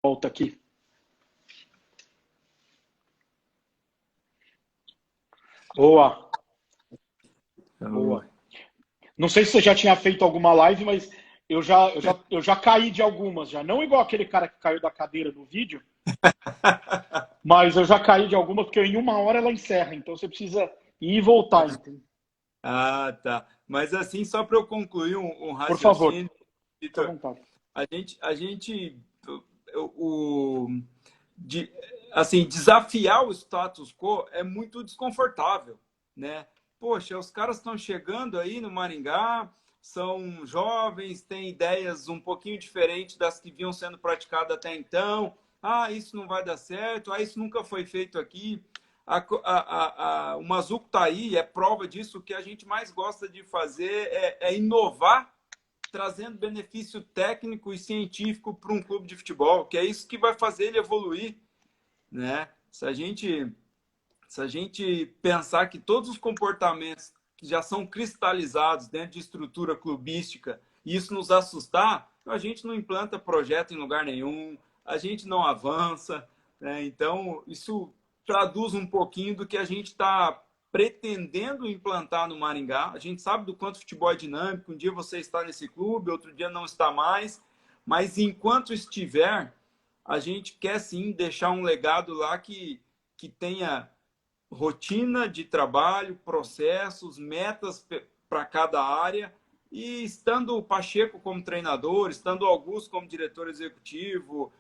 Volta aqui. Boa, boa. Não sei se você já tinha feito alguma live, mas eu já caí de algumas, já. Não igual aquele cara que caiu da cadeira do vídeo, mas eu já caí de algumas, porque em 1 hora ela encerra. Então você precisa ir e voltar, entende? Ah, tá. Mas assim, só para eu concluir um Por favor, raciocínio, fique à Vitor, vontade. a gente o, de, assim, desafiar o status quo é muito desconfortável, né? Poxa, os caras estão chegando aí no Maringá, são jovens, têm ideias um pouquinho diferentes das que vinham sendo praticadas até então. Ah, isso não vai dar certo, ah, isso nunca foi feito aqui. O Mazuco está aí, é prova disso. O que a gente mais gosta de fazer é inovar, trazendo benefício técnico e científico para um clube de futebol, que é isso que vai fazer ele evoluir, né? Se a gente pensar que todos os comportamentos que já são cristalizados dentro de estrutura clubística, e isso nos assustar, a gente não implanta projeto em lugar nenhum, a gente não avança, né? Então, isso traduz um pouquinho do que a gente está pretendendo implantar no Maringá. A gente sabe do quanto o futebol é dinâmico, um dia você está nesse clube, outro dia não está mais, mas enquanto estiver, a gente quer sim deixar um legado lá que tenha rotina de trabalho, processos, metas para cada área. E estando o Pacheco como treinador, estando o Augusto como diretor executivo,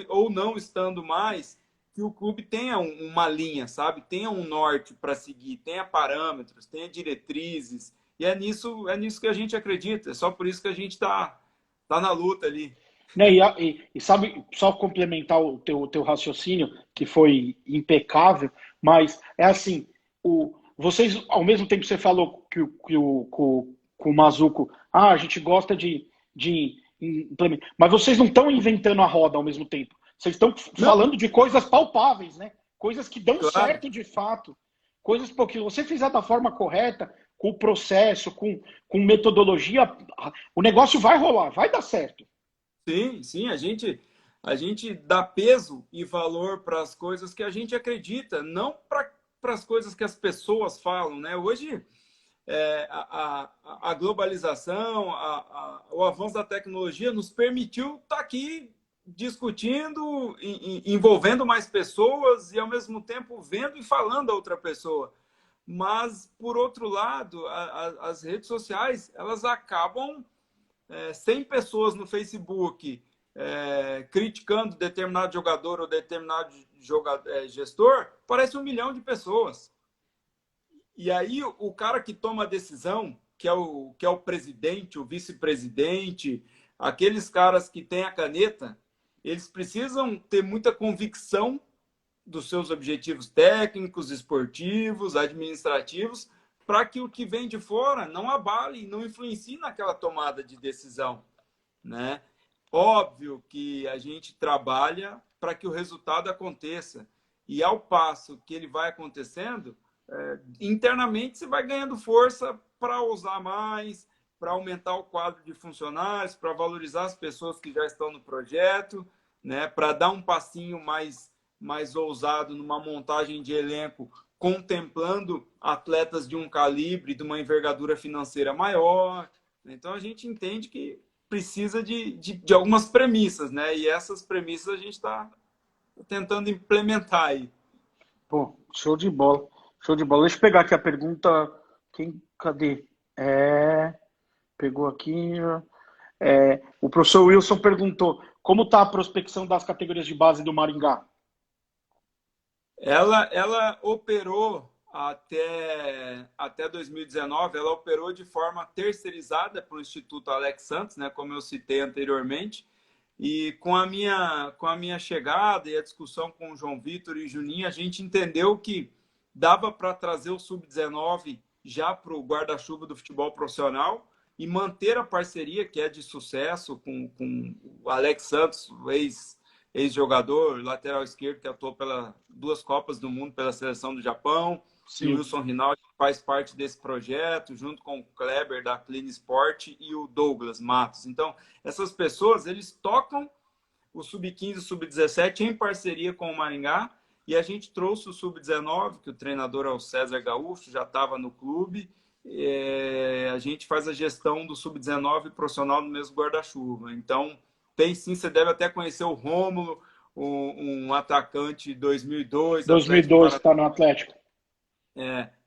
ou não estando mais, que o clube tenha uma linha, sabe? Tenha um norte para seguir, tenha parâmetros, tenha diretrizes. E é nisso que a gente acredita. É só por isso que a gente tá na luta ali. Né, e sabe, só complementar o teu raciocínio, que foi impecável, mas é assim, vocês, ao mesmo tempo que você falou que o Mazuco, a gente gosta de implementar, mas vocês não estão inventando a roda ao mesmo tempo. Vocês estão Não, falando de coisas palpáveis, né? Coisas que dão claro. certo de fato. Coisas porque você fizer da forma correta, com o processo, com metodologia, o negócio vai rolar, vai dar certo. Sim, sim, a gente dá peso e valor para as coisas que a gente acredita, não para as coisas que as pessoas falam, né? Hoje, a globalização, o avanço da tecnologia nos permitiu estar aqui discutindo, envolvendo mais pessoas e, ao mesmo tempo, vendo e falando a outra pessoa. Mas, por outro lado, as redes sociais, elas acabam 100 pessoas no Facebook criticando determinado jogador ou determinado gestor, parece 1 milhão de pessoas. E aí o cara que toma a decisão, que é o presidente, o vice-presidente, aqueles caras que têm a caneta, eles precisam ter muita convicção dos seus objetivos técnicos, esportivos, administrativos, para que o que vem de fora não abale, não influencie naquela tomada de decisão, né? Óbvio que a gente trabalha para que o resultado aconteça. E ao passo que ele vai acontecendo, internamente você vai ganhando força para usar mais, para aumentar o quadro de funcionários, para valorizar as pessoas que já estão no projeto, né? Para dar um passinho mais ousado numa montagem de elenco, contemplando atletas de um calibre, de uma envergadura financeira maior. Então a gente entende que precisa de algumas premissas, né? E essas premissas a gente está tentando implementar aí. Pô, show de bola. Show de bola. Deixa eu pegar aqui a pergunta. Cadê? Pegou aqui. O professor Wilson perguntou: como está a prospecção das categorias de base do Maringá? Ela operou até 2019, ela operou de forma terceirizada para o Instituto Alex Santos, né, como eu citei anteriormente. E com a minha chegada e a discussão com o João Vitor e o Juninho, a gente entendeu que dava para trazer o Sub-19 já para o guarda-chuva do futebol profissional e manter a parceria, que é de sucesso, com o Alex Santos, o ex-jogador, lateral esquerdo, que atuou pelas 2 Copas do Mundo pela seleção do Japão, e o Sim. Wilson Rinaldi faz parte desse projeto, junto com o Kleber da Clean Sport e o Douglas Matos. Então, essas pessoas, eles tocam o Sub-15 e o Sub-17 em parceria com o Maringá, e a gente trouxe o Sub-19, que o treinador é o César Gaúcho, já estava no clube. A gente faz a gestão do Sub-19 profissional no mesmo guarda-chuva. Então, tem sim, você deve até conhecer o Rômulo, um atacante de 2002, 2002 está no Atlético.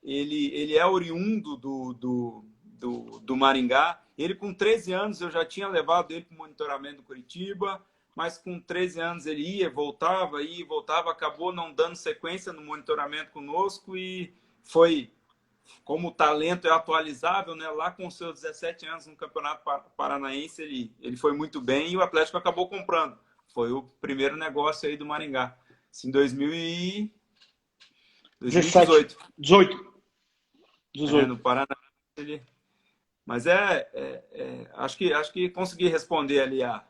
Ele é oriundo do Maringá. Ele, com 13 anos, eu já tinha levado ele para o monitoramento do Curitiba, mas com 13 anos ele ia, voltava, acabou não dando sequência no monitoramento conosco e foi, como o talento é atualizável, né? Lá com seus 17 anos no Campeonato Paranaense, ele foi muito bem e o Atlético acabou comprando. Foi o primeiro negócio aí do Maringá. Assim, em 2018. 18. No Paraná. Mas acho que consegui responder ali a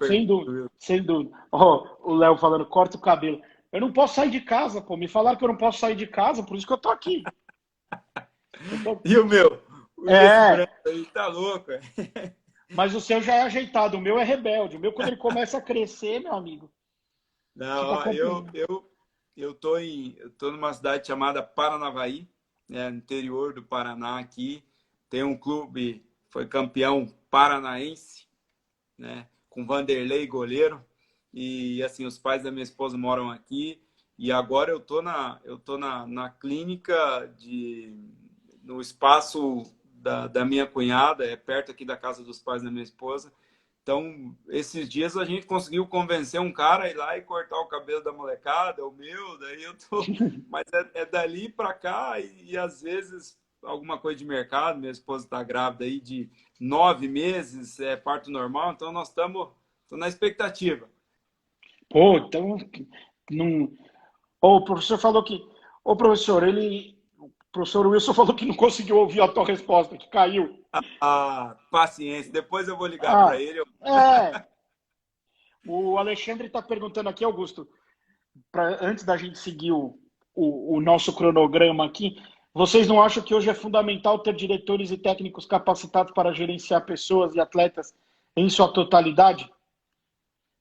sem dúvida. Sem dúvida. O Léo falando, corta o cabelo. Eu não posso sair de casa, pô. Me falaram que eu não posso sair de casa, por isso que eu tô aqui. E o meu? Ele tá louco. Mas o seu já é ajeitado, o meu é rebelde. O meu, quando ele começa a crescer, meu amigo. Não, eu tô numa cidade chamada Paranavaí, né, no interior do Paraná aqui. Tem um clube, foi campeão paranaense, né, com Vanderlei goleiro. E assim, os pais da minha esposa moram aqui. E agora eu tô na clínica no espaço da minha cunhada, perto aqui da casa dos pais da minha esposa. Então, esses dias a gente conseguiu convencer um cara a ir lá e cortar o cabelo da molecada, o meu, daí eu tô... Mas é dali para cá e às vezes alguma coisa de mercado. Minha esposa está grávida aí de 9 meses, é parto normal, então nós estamos na expectativa. Pô, então... Não... O professor falou que... O professor Wilson falou que não conseguiu ouvir a tua resposta, que caiu. Paciência. Depois eu vou ligar para ele. O Alexandre está perguntando aqui, Augusto, antes da gente seguir o nosso cronograma aqui, vocês não acham que hoje é fundamental ter diretores e técnicos capacitados para gerenciar pessoas e atletas em sua totalidade?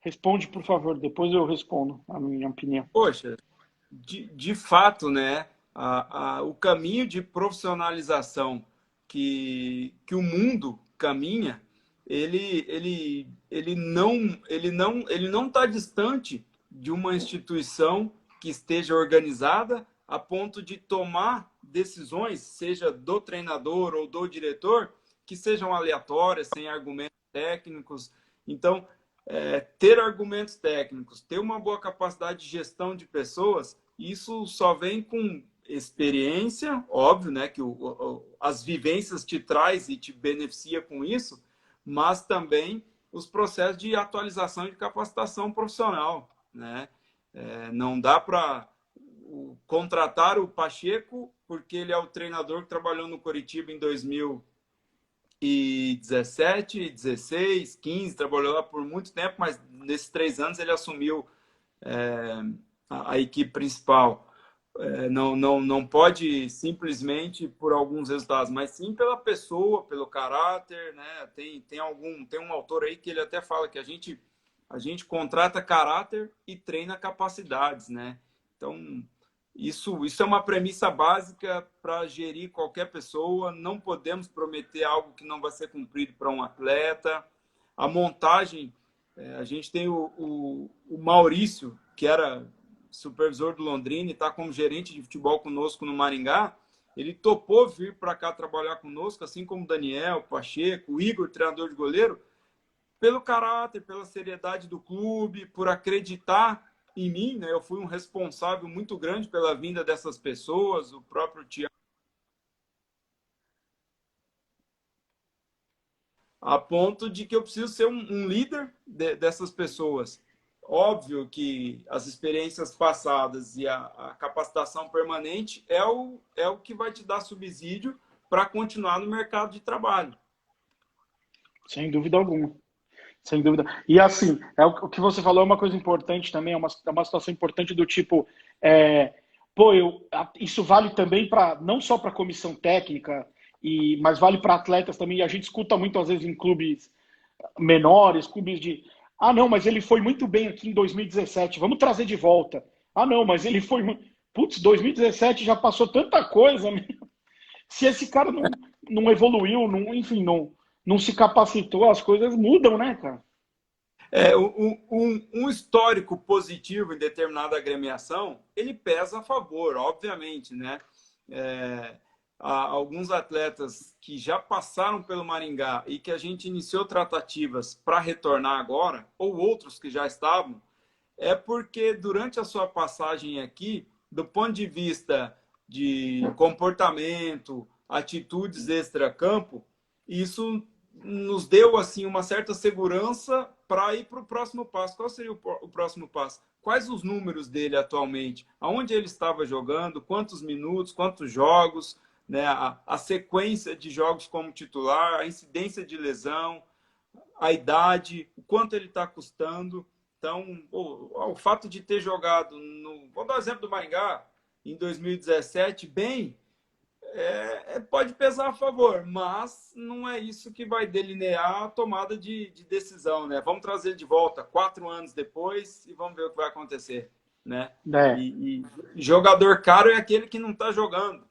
Responde, por favor, depois eu respondo a minha opinião. Poxa, de fato, né? O caminho de profissionalização que o mundo caminha, ele não está distante de uma instituição que esteja organizada a ponto de tomar decisões, seja do treinador ou do diretor, que sejam aleatórias, sem argumentos técnicos. Então, ter argumentos técnicos, ter uma boa capacidade de gestão de pessoas, isso só vem com experiência, óbvio, né, que as vivências te traz e te beneficia com isso, mas também os processos de atualização e de capacitação profissional, né? Não dá para contratar o Pacheco porque ele é o treinador que trabalhou no Coritiba em 2017, 16, 15, trabalhou lá por muito tempo, mas nesses 3 anos ele assumiu a equipe principal. Não pode simplesmente por alguns resultados, mas sim pela pessoa, pelo caráter, né? Tem um autor aí que ele até fala que a gente contrata caráter e treina capacidades, né? Então, isso é uma premissa básica para gerir qualquer pessoa. Não podemos prometer algo que não vai ser cumprido para um atleta. A montagem, a gente tem o Maurício, que era supervisor do Londrina e está como gerente de futebol conosco no Maringá. Ele topou vir para cá trabalhar conosco, assim como o Daniel, Pacheco, o Igor, treinador de goleiro, pelo caráter, pela seriedade do clube, por acreditar em mim, né? Eu fui um responsável muito grande pela vinda dessas pessoas, o próprio Thiago, a ponto de que eu preciso ser um líder dessas pessoas. Óbvio que as experiências passadas e a capacitação permanente é o que vai te dar subsídio para continuar no mercado de trabalho. Sem dúvida alguma. Sem dúvida. E assim, o que você falou é uma coisa importante também, é uma situação importante do tipo, isso vale também não só para a comissão técnica, mas vale para atletas também. E a gente escuta muito, às vezes, em clubes menores, clubes de... Ah, não, mas ele foi muito bem aqui em 2017. Vamos trazer de volta. Ah, não, mas ele foi. Putz, 2017 já passou tanta coisa. Se esse cara não evoluiu, enfim, não se capacitou, as coisas mudam, né, cara? Um histórico positivo em determinada agremiação, ele pesa a favor, obviamente, né? Há alguns atletas que já passaram pelo Maringá e que a gente iniciou tratativas para retornar agora, ou outros que já estavam, é porque durante a sua passagem aqui, do ponto de vista de comportamento, atitudes extra-campo, isso nos deu assim uma certa segurança para ir para o próximo passo. Qual seria o próximo passo? Quais os números dele atualmente? Aonde ele estava jogando? Quantos minutos? Quantos jogos? Né? A sequência de jogos como titular, a incidência de lesão, a idade, o quanto ele está custando. Então, o fato de ter jogado, vou dar o exemplo do Maringá, em 2017, bem, pode pesar a favor, mas não é isso que vai delinear a tomada de decisão, né? Vamos trazer de volta 4 anos depois e vamos ver o que vai acontecer, né? É. E jogador caro é aquele que não está jogando.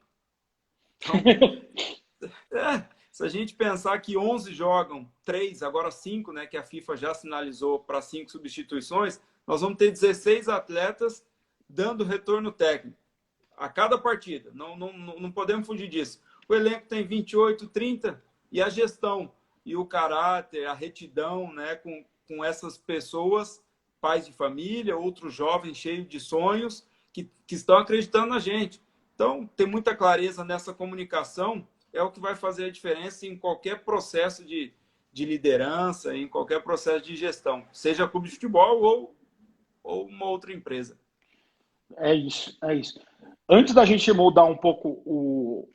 Então, se a gente pensar que 11 jogam, 3, agora 5, né, que a FIFA já sinalizou para 5 substituições, nós vamos ter 16 atletas dando retorno técnico a cada partida. Não podemos fugir disso. O elenco tem 28, 30 e a gestão e o caráter, a retidão, né, com essas pessoas, pais de família, outros jovens cheios de sonhos que estão acreditando na gente. Então, ter muita clareza nessa comunicação é o que vai fazer a diferença em qualquer processo de liderança, em qualquer processo de gestão, seja clube de futebol ou uma outra empresa. É isso, é isso. Antes da gente mudar um pouco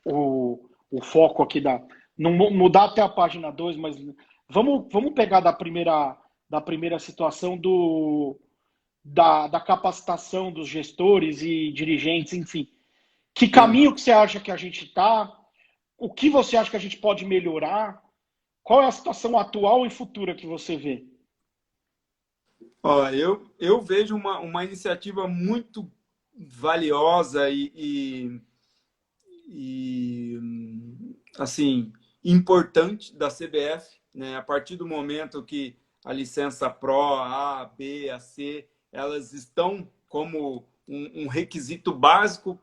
o foco aqui, não mudar até a página 2, mas vamos pegar da primeira situação da capacitação dos gestores e dirigentes, enfim. Que caminho que você acha que a gente está? O que você acha que a gente pode melhorar? Qual é a situação atual e futura que você vê? Eu vejo uma iniciativa muito valiosa e assim, importante da CBF, né? A partir do momento que a licença Pro, A, B, a C, elas estão como um requisito básico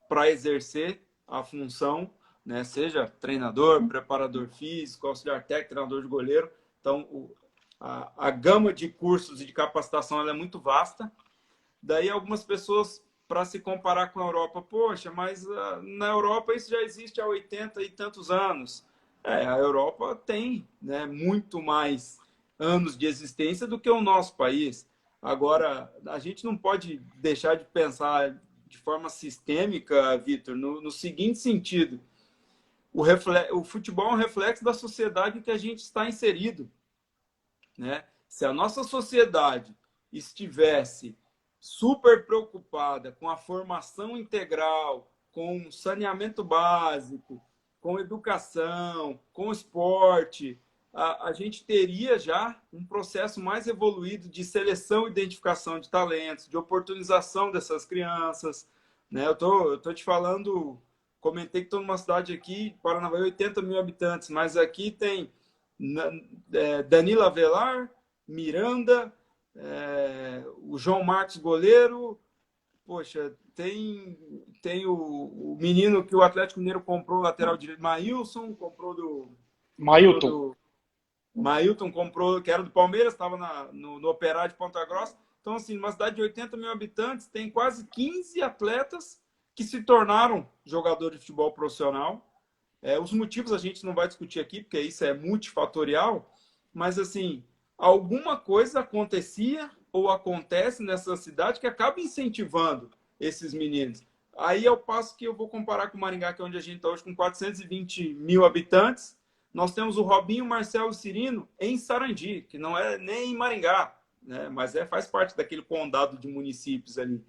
para exercer a função, né? Seja treinador, preparador físico, auxiliar técnico, treinador de goleiro. Então, a gama de cursos e de capacitação ela é muito vasta. Daí algumas pessoas, para se comparar com a Europa, poxa, mas na Europa isso já existe há 80 e tantos anos. A Europa tem, né, muito mais anos de existência do que o nosso país. Agora, a gente não pode deixar de pensar de forma sistêmica, Vitor, no seguinte sentido: o futebol é um reflexo da sociedade em que a gente está inserido, né? Se a nossa sociedade estivesse super preocupada com a formação integral, com saneamento básico, com educação, com esporte, a gente teria já um processo mais evoluído de seleção e identificação de talentos, de oportunização dessas crianças, né? Eu tô te falando, comentei que estou numa cidade aqui, Paranavaí, 80 mil habitantes, mas aqui tem Danilo Avelar, Miranda, o João Marcos goleiro, poxa, tem o menino que o Atlético Mineiro comprou, lateral direito, Maílson, comprou Mailton comprou, que era do Palmeiras, estava no Operário de Ponta Grossa. Então, assim, numa cidade de 80 mil habitantes, tem quase 15 atletas que se tornaram jogadores de futebol profissional. Os motivos a gente não vai discutir aqui, porque isso é multifatorial, mas, assim, alguma coisa acontecia ou acontece nessa cidade que acaba incentivando esses meninos. Aí é o passo que eu vou comparar com o Maringá, que é onde a gente está hoje, com 420 mil habitantes. Nós temos o Robinho, Marcelo Cirino em Sarandi, que não é nem em Maringá, né? Mas faz parte daquele condado de municípios ali.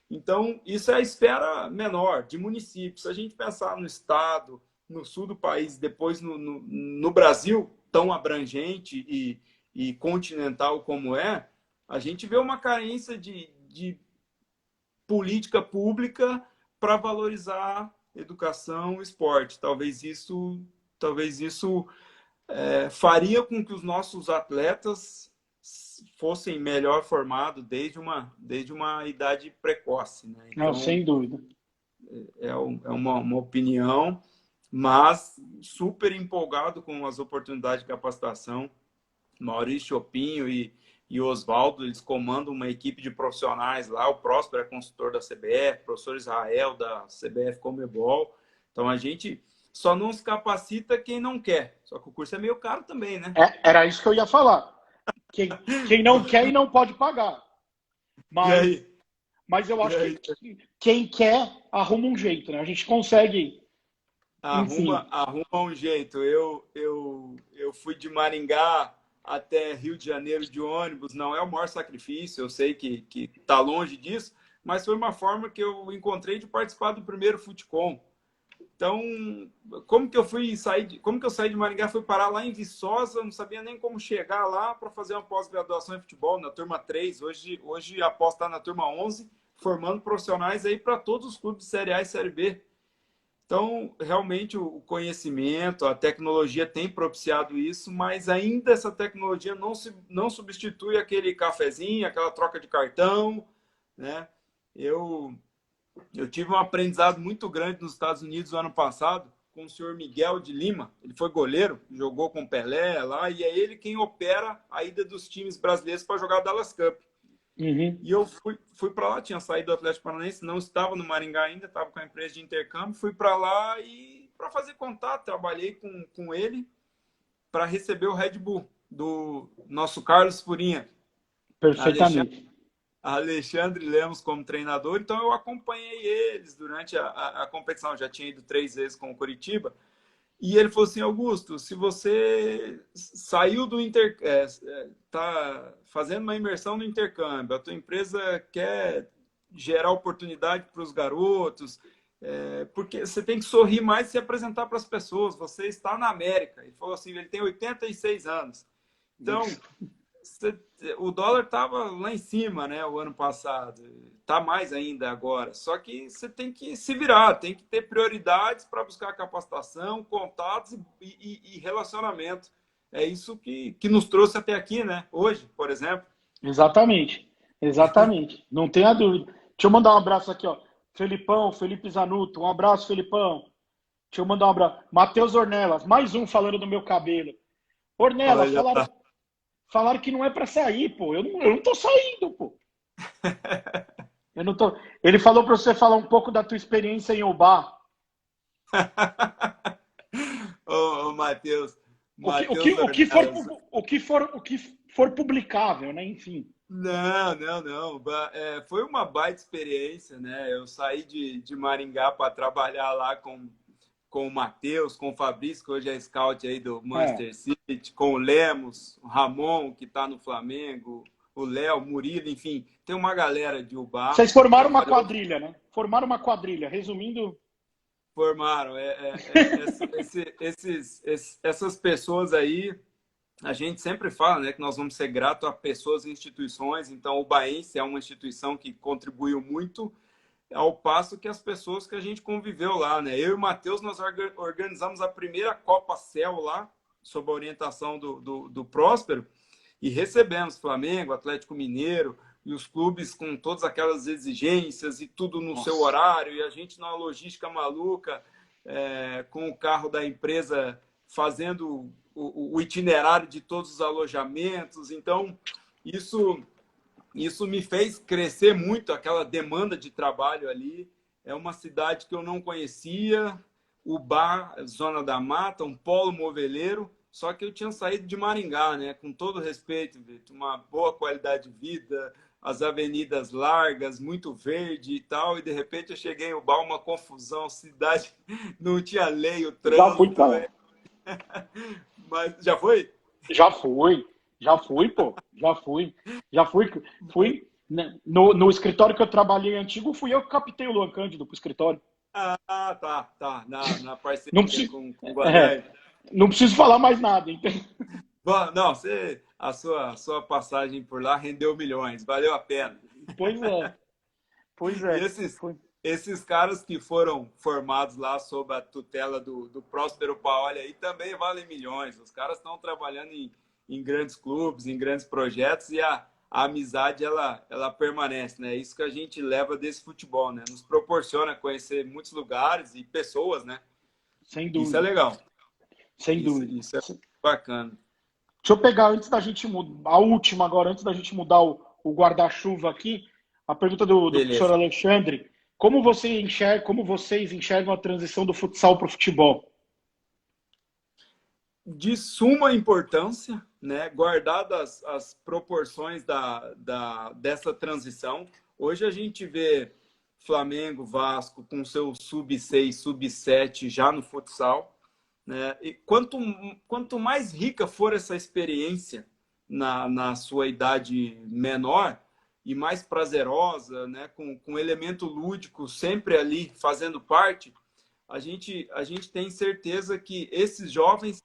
Então, isso é a esfera menor de municípios. Se a gente pensar no estado, no sul do país, depois no Brasil, tão abrangente e continental como é, a gente vê uma carência de política pública para valorizar educação e esporte. Talvez isso faria com que os nossos atletas fossem melhor formados desde uma idade precoce, né? Não, Então, sem dúvida. é uma opinião, mas super empolgado com as oportunidades de capacitação. Maurício Chopinho e Oswaldo, eles comandam uma equipe de profissionais lá. O Próspero é consultor da CBF, o professor Israel da CBF Comebol. Então, a gente só não se capacita quem não quer. Só que o curso é meio caro também, né? Era isso que eu ia falar. Quem não quer e não pode pagar. Mas eu acho que quem quer arruma um jeito, né? A gente consegue. Arruma um jeito. Eu fui de Maringá até Rio de Janeiro de ônibus. Não é o maior sacrifício, eu sei que está longe disso, mas foi uma forma que eu encontrei de participar do primeiro Futecom. Então, como que eu saí de Maringá, fui parar lá em Viçosa, não sabia nem como chegar lá para fazer uma pós-graduação em futebol na turma 3. Hoje a pós está na turma 11, formando profissionais aí para todos os clubes de Série A e Série B. Então, realmente, o conhecimento, a tecnologia tem propiciado isso, mas ainda essa tecnologia não substitui aquele cafezinho, aquela troca de cartão, né? Eu tive um aprendizado muito grande nos Estados Unidos no ano passado com o senhor Miguel de Lima. Ele foi goleiro, jogou com Pelé lá, e é ele quem opera a ida dos times brasileiros para jogar a Dallas Cup. Uhum. E eu fui para lá, tinha saído do Atlético Paranaense, não estava no Maringá ainda, estava com a empresa de intercâmbio, fui para lá e para fazer contato, trabalhei com ele para receber o Red Bull do nosso Carlos Furinha. Perfeitamente. Alexandre Lemos como treinador, então eu acompanhei eles durante a competição, já tinha ido 3 vezes com o Curitiba, e ele falou assim: Augusto, se você saiu do está fazendo uma imersão no intercâmbio, a tua empresa quer gerar oportunidade para os garotos, porque você tem que sorrir mais e se apresentar para as pessoas, você está na América. Ele falou assim, ele tem 86 anos, então o dólar estava lá em cima, né, o ano passado, está mais ainda agora, só que você tem que se virar, tem que ter prioridades para buscar capacitação, contatos e relacionamento. É isso que nos trouxe até aqui, né, hoje, por exemplo. Exatamente, não tenha dúvida. Deixa eu mandar um abraço aqui, ó. Felipe Zanuto, um abraço, Felipão. Deixa eu mandar um abraço. Matheus Ornelas, mais um falando do meu cabelo. Ornelas, falaram que não é para sair, pô. Eu não tô saindo, pô. Eu não tô. Ele falou para você falar um pouco da tua experiência em Ubá. Ô, Matheus. O que for publicável, né? Enfim. Não. Foi uma baita experiência, né? Eu saí de Maringá para trabalhar lá com o Matheus, com o Fabrício, que hoje é scout aí do Manchester City, com o Lemos, o Ramon, que está no Flamengo, o Léo, o Murilo, enfim, tem uma galera de Ubá. Vocês formaram uma quadrilha, né? Formaram uma quadrilha, resumindo. Formaram. Essas pessoas aí, a gente sempre fala, né, que nós vamos ser gratos a pessoas e instituições, então o Baense é uma instituição que contribuiu muito, ao passo que as pessoas que a gente conviveu lá, né? Eu e o Matheus, nós organizamos a primeira Copa Céu lá, sob a orientação do Próspero, e recebemos Flamengo, Atlético Mineiro, e os clubes com todas aquelas exigências e tudo no seu horário, e a gente numa logística maluca, com o carro da empresa fazendo o itinerário de todos os alojamentos. Então, isso me fez crescer muito, aquela demanda de trabalho ali. É uma cidade que eu não conhecia, Ubá, Zona da Mata, um polo moveleiro, só que eu tinha saído de Maringá, né? Com todo respeito, Vitor, uma boa qualidade de vida, as avenidas largas, muito verde e tal, e de repente eu cheguei em Ubá, uma confusão, cidade não tinha lei, o trânsito. Já fui pra lá. Mas já foi? Já fui, pô. Fui. No escritório que eu trabalhei antigo, fui eu que captei o Luan Cândido pro escritório. Ah, tá. Na parceria Não preciso, com o Guadalho. não preciso falar mais nada, então. Bom, não, a sua passagem por lá rendeu milhões, valeu a pena. Pois é, pois E é. Foi. esses caras que foram formados lá sob a tutela do Próspero Paoli aí também valem milhões. Os caras estão trabalhando em grandes clubes, em grandes projetos e a amizade ela permanece, né? É isso que a gente leva desse futebol, né? Nos proporciona conhecer muitos lugares e pessoas, né? Sem Isso é dúvida, legal. sem dúvida. Isso é bacana. Deixa eu pegar antes da gente mudar, a última agora, antes da gente mudar o guarda-chuva aqui, a pergunta do professor Beleza. Alexandre. Como vocês enxergam a transição do futsal para o futebol? De suma importância, né? Guardadas as proporções dessa transição. Hoje a gente vê Flamengo, Vasco com seu sub-6, sub-7 já no futsal, né? E quanto mais rica for essa experiência na sua idade menor e mais prazerosa, né? Com elemento lúdico sempre ali fazendo parte, a gente tem certeza que esses jovens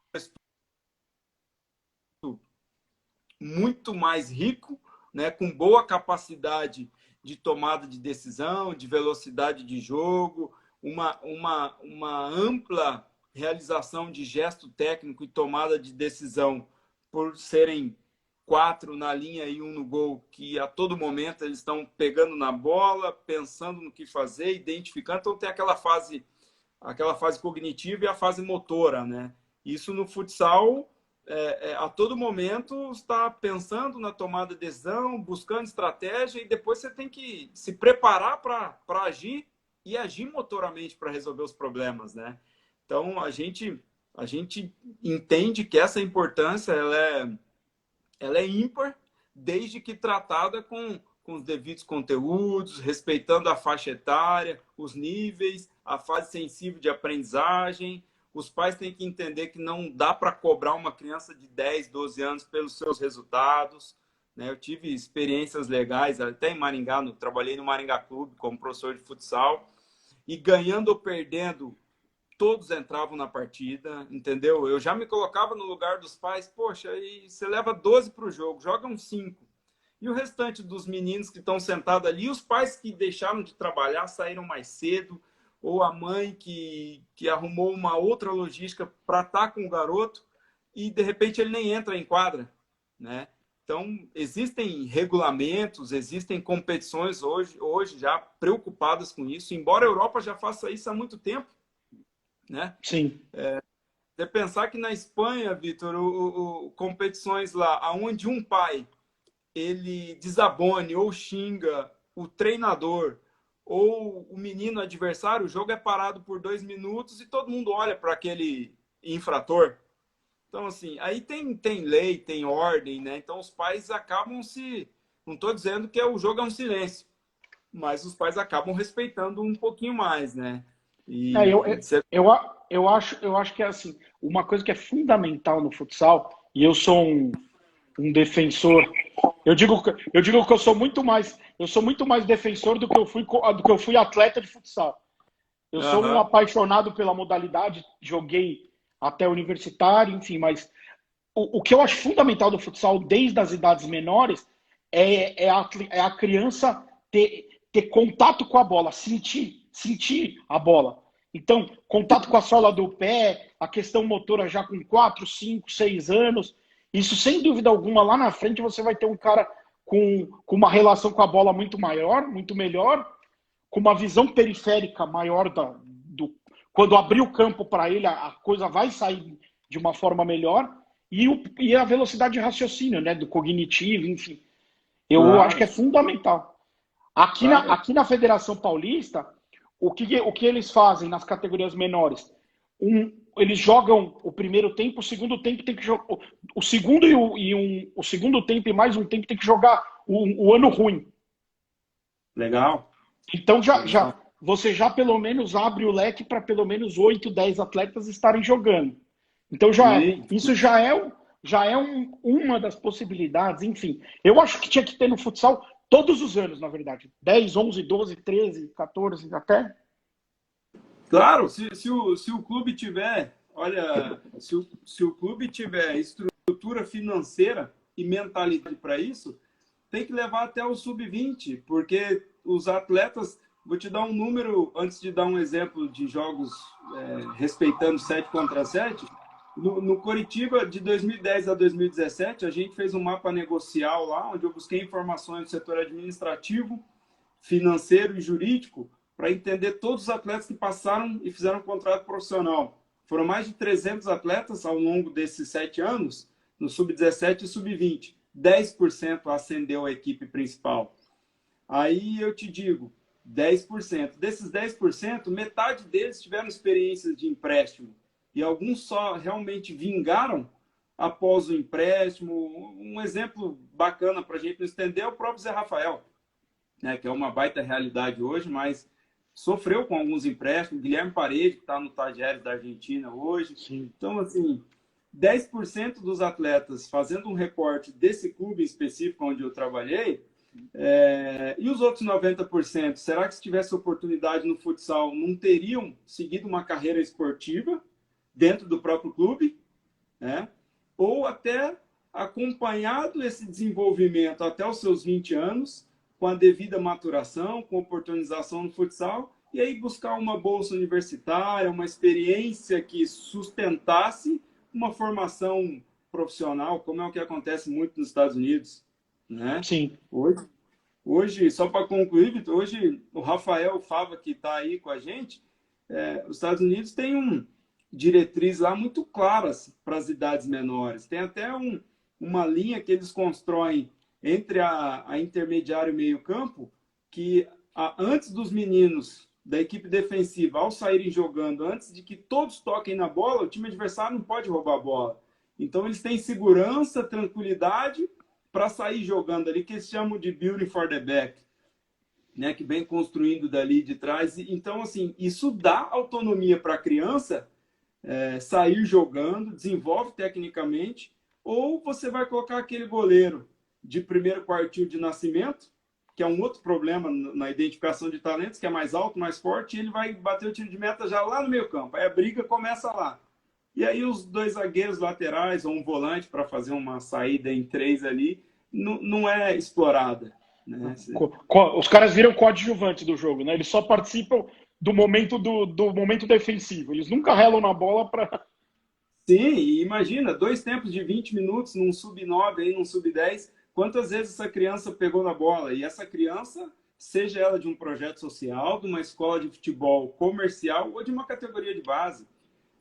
muito mais rico, né, com boa capacidade de tomada de decisão, de velocidade de jogo, uma ampla realização de gesto técnico e tomada de decisão por serem 4 na linha e 1 no gol, que a todo momento eles estão pegando na bola, pensando no que fazer, identificando. Então tem aquela fase cognitiva e a fase motora, né? Isso no futsal a todo momento está pensando na tomada de decisão, buscando estratégia e depois você tem que se preparar para agir e agir motoramente para resolver os problemas, né? Então a gente entende que essa importância ela é ímpar desde que tratada com os devidos conteúdos, respeitando a faixa etária, os níveis, a fase sensível de aprendizagem. Os pais têm que entender que não dá para cobrar uma criança de 10, 12 anos pelos seus resultados, né? Eu tive experiências legais, até em Maringá, trabalhei no Maringá Clube como professor de futsal, e ganhando ou perdendo, todos entravam na partida, entendeu? Eu já me colocava no lugar dos pais, poxa, aí você leva 12 para o jogo, joga uns 5. E o restante dos meninos que estão sentados ali, os pais que deixaram de trabalhar, saíram mais cedo, ou a mãe que arrumou uma outra logística para estar com o garoto e, de repente, ele nem entra em quadra, né? Então, existem regulamentos, existem competições hoje já preocupadas com isso, embora a Europa já faça isso há muito tempo, né? Sim. Você pensar que na Espanha, Vitor, competições lá, onde um pai ele desabone ou xinga o treinador ou o menino adversário, o jogo é parado por 2 minutos e todo mundo olha para aquele infrator. Então, assim, aí tem lei, tem ordem, né? Então, os pais acabam se... Não estou dizendo que o jogo é um silêncio, mas os pais acabam respeitando um pouquinho mais, né? É, eu, E eu acho que é assim, uma coisa que é fundamental no futsal, e eu sou um defensor. Eu digo que eu sou muito mais defensor do que eu fui atleta de futsal. Eu sou um Aham. apaixonado pela modalidade, joguei até universitário, enfim, mas o que eu acho fundamental do futsal desde as idades menores é a criança ter contato com a bola, sentir a bola. Então, contato com a sola do pé, a questão motora já com 4, 5, 6 anos. Isso, sem dúvida alguma, lá na frente você vai ter um cara com uma relação com a bola muito maior, muito melhor, com uma visão periférica maior quando abrir o campo para ele, a coisa vai sair de uma forma melhor, e a velocidade de raciocínio, né, do cognitivo, enfim. Eu acho Claro, que é fundamental. claro. Aqui na Federação Paulista, o que eles fazem nas categorias menores? Eles jogam o primeiro tempo, o segundo tempo tem que jogar. O segundo o segundo tempo e mais um tempo tem que jogar o ano ruim. Legal. Então Legal. você já pelo menos abre o leque para pelo menos 8, 10 atletas estarem jogando. Então Sim. isso já é uma das possibilidades, enfim. Eu acho que tinha que ter no futsal todos os anos, na verdade. 10, 11, 12, 13, 14, até. Claro, se o clube tiver, olha, se o clube tiver estrutura estrutura financeira e mentalidade para isso, tem que levar até o sub-20, porque os atletas, vou te dar um número, antes de dar um exemplo de jogos respeitando 7 contra 7, no Coritiba, de 2010 a 2017, a gente fez um mapa negocial lá, onde eu busquei informações do setor administrativo, financeiro e jurídico, para entender todos os atletas que passaram e fizeram um contrato profissional. Foram mais de 300 atletas ao longo desses 7 anos, no sub-17 e sub-20. 10% ascendeu a equipe principal. Aí eu te digo, 10%. Desses 10%, metade deles tiveram experiências de empréstimo. E alguns só realmente vingaram após o empréstimo. Um exemplo bacana para a gente entender é o próprio Zé Rafael, né, que é uma baita realidade hoje, mas sofreu com alguns empréstimos. Guilherme Parede, que está no Tajeres da Argentina hoje. Sim. Então, assim, 10% dos atletas, fazendo um recorte desse clube específico onde eu trabalhei, e os outros 90%, será que se tivesse oportunidade no futsal, não teriam seguido uma carreira esportiva dentro do próprio clube, né? Ou até acompanhado esse desenvolvimento até os seus 20 anos, com a devida maturação, com oportunização no futsal, e aí buscar uma bolsa universitária, uma experiência que sustentasse uma formação profissional, como é o que acontece muito nos Estados Unidos, né? Sim. Hoje, só para concluir, Vitor, hoje o Rafael Fava, que está aí com a gente, os Estados Unidos tem diretriz lá muito claras para as idades menores. Tem até uma linha que eles constroem entre a intermediário e meio campo, que antes dos meninos da equipe defensiva, ao saírem jogando, antes de que todos toquem na bola, o time adversário não pode roubar a bola. Então, eles têm segurança, tranquilidade para sair jogando ali, que eles chamam de building for the back, né? Que vem construindo dali de trás. Então, assim, isso dá autonomia para a criança sair jogando, desenvolve tecnicamente, ou você vai colocar aquele goleiro de primeiro quartil de nascimento, que é um outro problema na identificação de talentos, que é mais alto, mais forte, e ele vai bater o tiro de meta já lá no meio campo. Aí a briga começa lá. E aí os 2 zagueiros laterais, ou um volante para fazer uma saída em 3 ali, não é explorada, né? Os caras viram coadjuvantes do jogo, né? Eles só participam do momento do momento defensivo. Eles nunca relam na bola para... Sim, e imagina, 2 tempos de 20 minutos num sub-9, aí num sub-10, quantas vezes essa criança pegou na bola? E essa criança, seja ela de um projeto social, de uma escola de futebol comercial ou de uma categoria de base.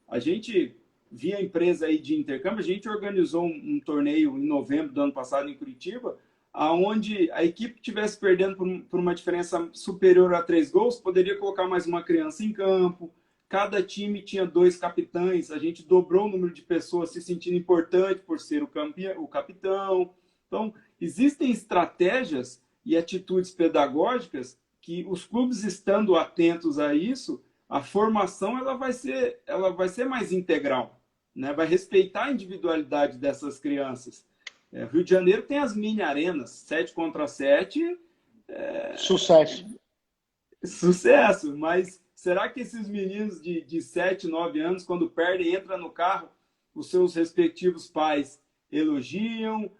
A gente, via empresa aí de intercâmbio, a gente organizou um torneio em novembro do ano passado em Curitiba, onde a equipe que estivesse perdendo por uma diferença superior a 3 gols, poderia colocar mais uma criança em campo. Cada time tinha 2 capitães, a gente dobrou o número de pessoas se sentindo importante por ser o capitão. Então, existem estratégias e atitudes pedagógicas que os clubes estando atentos a isso, a formação ela vai ser mais integral, né? Vai respeitar a individualidade dessas crianças. Rio de Janeiro tem as mini arenas, 7 contra 7. Sucesso. Sucesso, mas será que esses meninos de 7, 9 anos, quando perdem, entram no carro, os seus respectivos pais elogiam,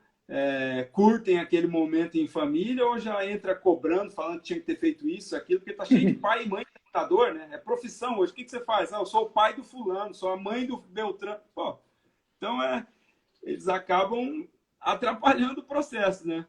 curtem aquele momento em família, ou já entra cobrando, falando que tinha que ter feito isso, aquilo, porque tá cheio de pai e mãe treinador, né? É profissão hoje. O que você faz? Eu sou o pai do fulano, sou a mãe do Beltrano. Pô, então, eles acabam atrapalhando o processo, né?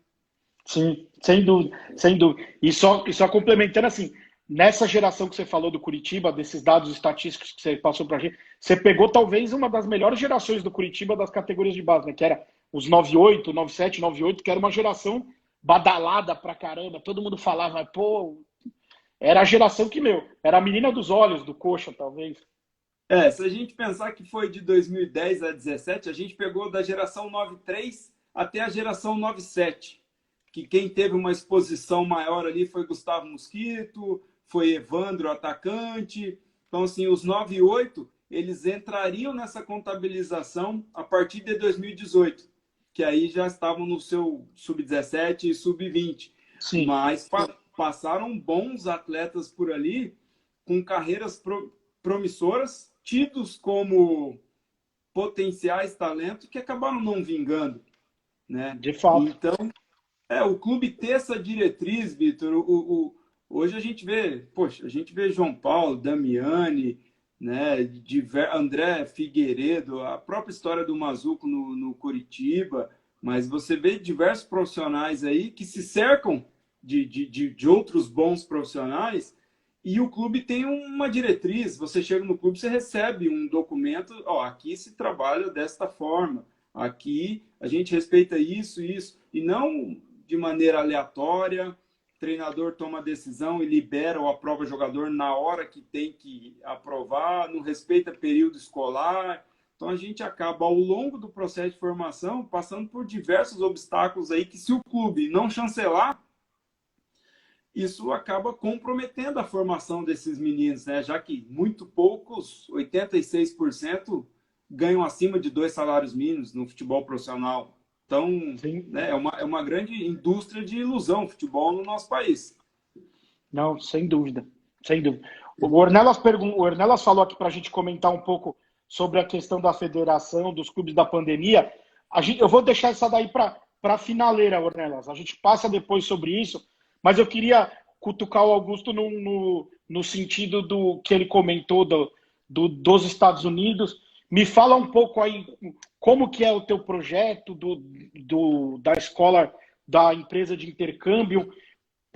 Sim, sem dúvida, sem dúvida. E só complementando assim, nessa geração que você falou do Curitiba, desses dados estatísticos que você passou pra gente, você pegou talvez uma das melhores gerações do Curitiba das categorias de base, né? Que era os 98, 97, 98, que era uma geração badalada pra caramba. Todo mundo falava, pô, era a geração que, era a menina dos olhos do Coxa, talvez. Se a gente pensar que foi de 2010 a 17, a gente pegou da geração 93 até a geração 97, que quem teve uma exposição maior ali foi Gustavo Mosquito, foi Evandro, atacante. Então, assim, os 98, eles entrariam nessa contabilização a partir de 2018, que aí já estavam no seu sub-17 e sub-20. Mas passaram bons atletas por ali, com carreiras promissoras, tidos como potenciais talentos que acabaram não vingando, né? De fato. Então, o clube ter essa diretriz, Vitor, hoje a gente vê, poxa, a gente vê João Paulo, Damiani, né, André Figueiredo, a própria história do Mazuco no Curitiba, mas você vê diversos profissionais aí que se cercam de outros bons profissionais e o clube tem uma diretriz. Você chega no clube, você recebe um documento, aqui se trabalha desta forma, aqui a gente respeita isso, e não de maneira aleatória. O treinador toma a decisão e libera ou aprova o jogador na hora que tem que aprovar, não respeita período escolar. Então a gente acaba, ao longo do processo de formação, passando por diversos obstáculos aí que, se o clube não chancelar, isso acaba comprometendo a formação desses meninos, né? Já que muito poucos, 86%, ganham acima de 2 salários mínimos no futebol profissional. Então, né, é uma grande indústria de ilusão o futebol no nosso país. Não, sem dúvida. Sem dúvida. O Ornelas falou aqui para a gente comentar um pouco sobre a questão da federação, dos clubes da pandemia. Eu vou deixar essa daí para a finaleira, Ornelas. A gente passa depois sobre isso, mas eu queria cutucar o Augusto no sentido do que ele comentou dos Estados Unidos. Me fala um pouco aí como que é o teu projeto da escola, da empresa de intercâmbio.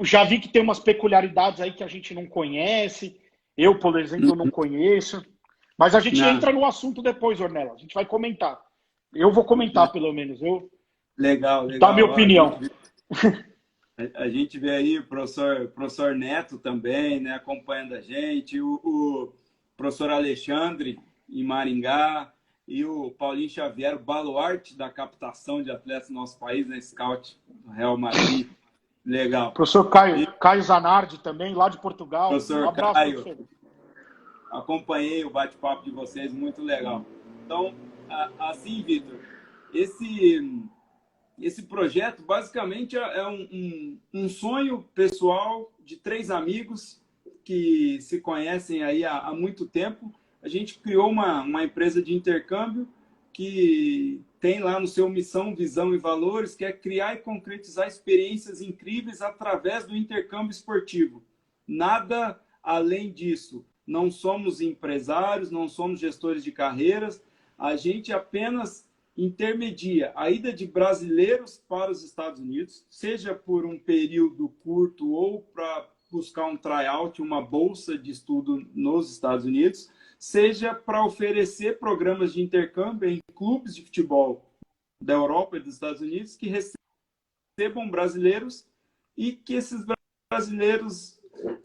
Já vi que tem umas peculiaridades aí que a gente não conhece. Eu, por exemplo, não conheço. Mas a gente entra no assunto depois, Ornelas. A gente vai comentar. Eu vou comentar, pelo menos. Legal. Dá a minha opinião. A gente vê aí o professor Neto também, né, acompanhando a gente, o professor Alexandre em Maringá e o Paulinho Xavier, o baluarte da captação de atletas no nosso país, né, scout do Real Madrid. Legal. Professor Caio Zanardi também, lá de Portugal. Professor Um abraço, Caio, professor. Acompanhei o bate-papo de vocês, muito legal. Então, assim, Vitor, esse projeto basicamente é um sonho pessoal de 3 amigos que se conhecem aí há muito tempo. A gente criou uma empresa de intercâmbio que tem lá no seu missão, visão e valores, que é criar e concretizar experiências incríveis através do intercâmbio esportivo. Nada além disso. Não somos empresários, não somos gestores de carreiras, a gente apenas intermedia a ida de brasileiros para os Estados Unidos, seja por um período curto ou para buscar um tryout, uma bolsa de estudo nos Estados Unidos, seja para oferecer programas de intercâmbio em clubes de futebol da Europa e dos Estados Unidos que recebam brasileiros e que esses brasileiros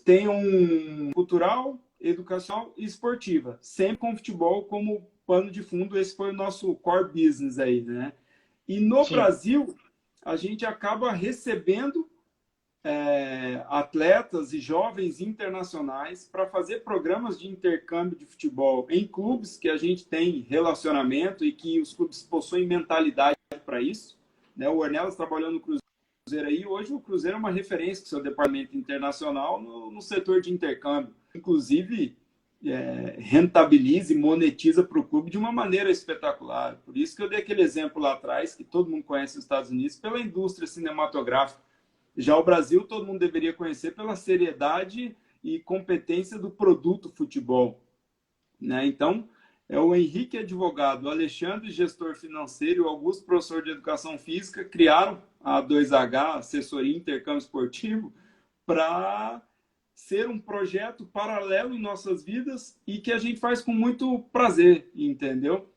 tenham um cultural, educacional e esportiva, sempre com futebol como pano de fundo. Esse foi o nosso core business aí, né? E no Brasil, a gente acaba recebendo atletas e jovens internacionais para fazer programas de intercâmbio de futebol em clubes que a gente tem relacionamento e que os clubes possuem mentalidade para isso, né? O Ornelas trabalhando no Cruzeiro aí, hoje o Cruzeiro é uma referência com seu departamento internacional no setor de intercâmbio. Inclusive, rentabiliza e monetiza para o clube de uma maneira espetacular. Por isso que eu dei aquele exemplo lá atrás, que todo mundo conhece os Estados Unidos, pela indústria cinematográfica. Já o Brasil, todo mundo deveria conhecer pela seriedade e competência do produto futebol, né? Então, o Henrique, advogado, o Alexandre, gestor financeiro, e o Augusto, professor de educação física, criaram a 2H, assessoria intercâmbio esportivo, para ser um projeto paralelo em nossas vidas e que a gente faz com muito prazer, entendeu?